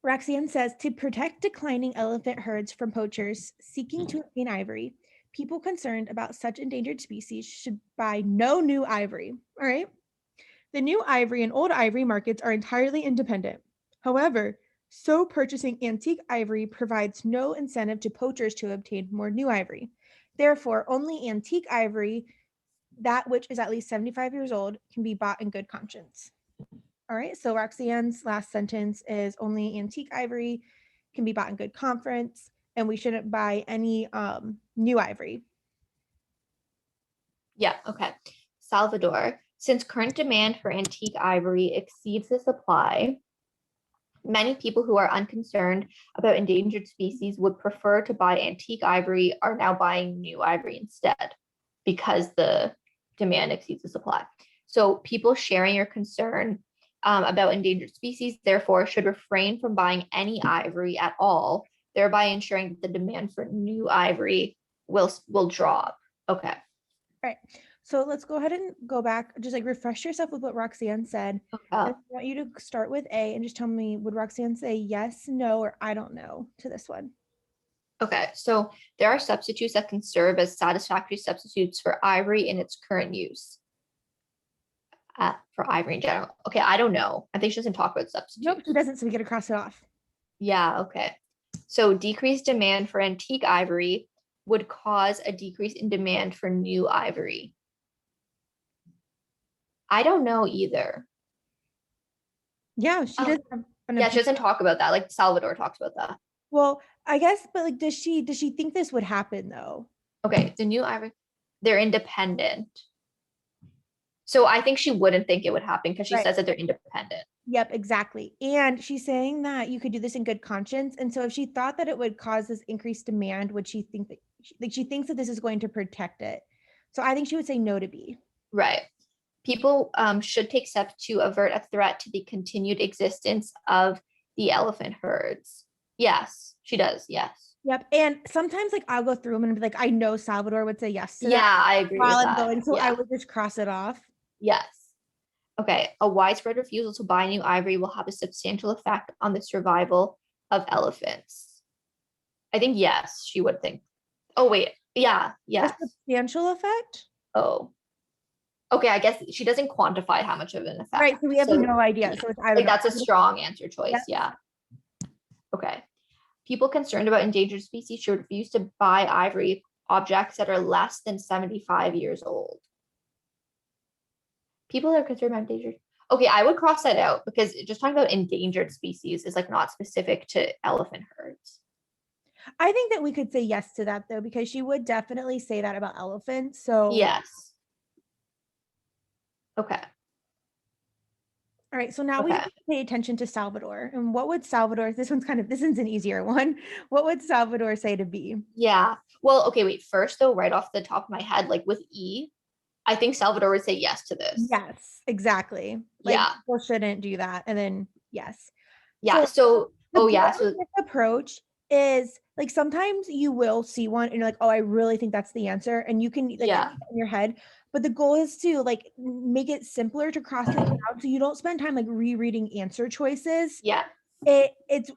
Roxanne says, to protect declining elephant herds from poachers seeking to obtain ivory, people concerned about such endangered species should buy no new ivory. All right. The new ivory and old ivory markets are entirely independent. However, so purchasing antique ivory provides no incentive to poachers to obtain more new ivory. Therefore, only antique ivory, that which is at least 75 years old, can be bought in good conscience. All right, so Roxanne's last sentence is only antique ivory can be bought in good conscience, and we shouldn't buy any new ivory. Yeah, okay. Salvador, since current demand for antique ivory exceeds the supply, many people who are unconcerned about endangered species would prefer to buy antique ivory are now buying new ivory instead because the demand exceeds the supply. So people sharing your concern about endangered species, therefore, should refrain from buying any ivory at all, thereby ensuring that the demand for new ivory will drop. Okay. All right. So let's go ahead and go back, just like refresh yourself with what Roxanne said. I want you to start with A and just tell me, would Roxanne say yes, no, or I don't know to this one? Okay, so there are substitutes that can serve as satisfactory substitutes for ivory in its current use. For ivory in general. Okay, I don't know. I think she doesn't talk about substitutes. Nope, she doesn't, so we get to cross it off. Yeah, okay. So decreased demand for antique ivory would cause a decrease in demand for new ivory. I don't know either. Yeah, she does have an Yeah, she doesn't talk about that. Like Salvador talks about that. Well, I guess, but like, does she think this would happen though? Okay, the new ivory, they're independent. So I think she wouldn't think it would happen because she Right. says that they're independent. Yep, exactly. And she's saying that you could do this in good conscience. And so if she thought that it would cause this increased demand, would she think that she thinks that this is going to protect it? So I think she would say no to B. Right. People should take steps to avert a threat to the continued existence of the elephant herds. Yes, she does. Yes. Yep. And sometimes like I'll go through them and be like, I know Salvador would say yes to Yeah, that I agree while with I'm that. going. So Yeah. I would just cross it off. Yes. Okay. A widespread refusal to buy new ivory will have a substantial effect on the survival of elephants. I think yes, she would think. Oh, wait. Yeah. Yes. A substantial effect? Oh. Okay, I guess she doesn't quantify how much of an effect. Right. So we have no idea. So it's I don't know. That's a strong answer choice. Yep. Yeah. Okay. People concerned about endangered species should refuse to buy ivory objects that are less than 75 years old. People that are concerned about endangered. Okay, I would cross that out because just talking about endangered species is like not specific to elephant herds. I think that we could say yes to that though, because she would definitely say that about elephants. So yes. Okay. All right, so now we have to pay attention to Salvador. And what would Salvador, this one's an easier one. What would Salvador say to B? Yeah. Well, okay, wait. First, though, right off the top of my head, like with E, I think Salvador would say yes to this. Yes, exactly. Like, yeah. People shouldn't do that. And then, yes. Yeah. So yeah. So this approach is like sometimes you will see one and you're like, oh, I really think that's the answer. And you can like in your head. But the goal is to like make it simpler to cross it out so you don't spend time like rereading answer choices. Yeah. It's